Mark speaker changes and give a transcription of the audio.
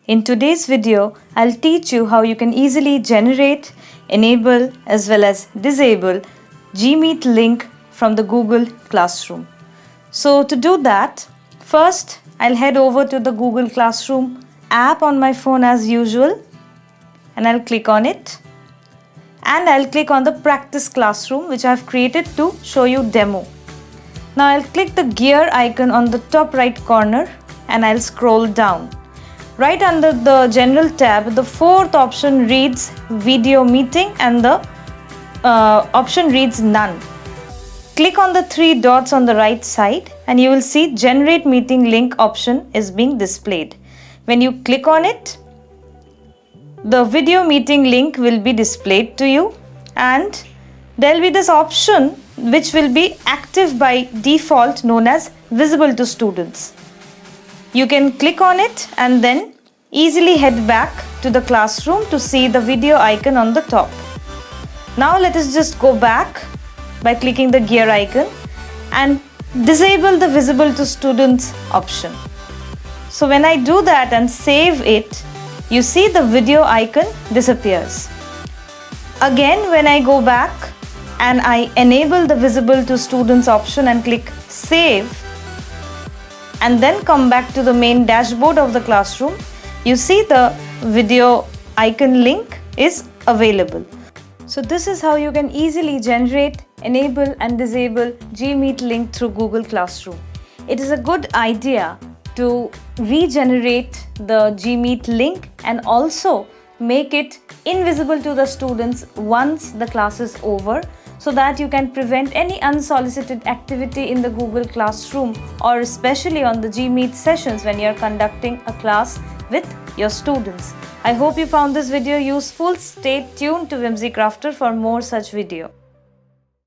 Speaker 1: In today's video, I'll teach you how you can easily generate, enable as well as disable Gmeet link from the Google Classroom. So to do that, first I'll head over to the Google Classroom app on my phone as usual, and I'll click on it. And I'll click on the practice classroom which I've created to show you demo. Now I'll click the gear icon on the top right corner and I'll scroll down. Right under the general tab, the fourth option reads video meeting and the option reads none. Click on the three dots on the right side and you will see generate meeting link option is being displayed. When you click on it, the video meeting link will be displayed to you, and there will be this option which will be active by default known as visible to students. You can click on it and then easily head back to the classroom to see the video icon on the top. Now let us just go back by clicking the gear icon and disable the visible to students option. So when I do that and save it, you see the video icon disappears. Again, when I go back and I enable the visible to students option and click save and then come back to the main dashboard of the classroom, you see the video icon link is available. So this is how you can easily generate, enable and disable Gmeet link through Google Classroom. It is a good idea to regenerate the Gmeet link and also make it invisible to the students once the class is over, so that you can prevent any unsolicited activity in the Google Classroom or especially on the Gmeet sessions when you are conducting a class with your students. I hope you found this video useful. Stay tuned to Whimsy Crafter for more such video.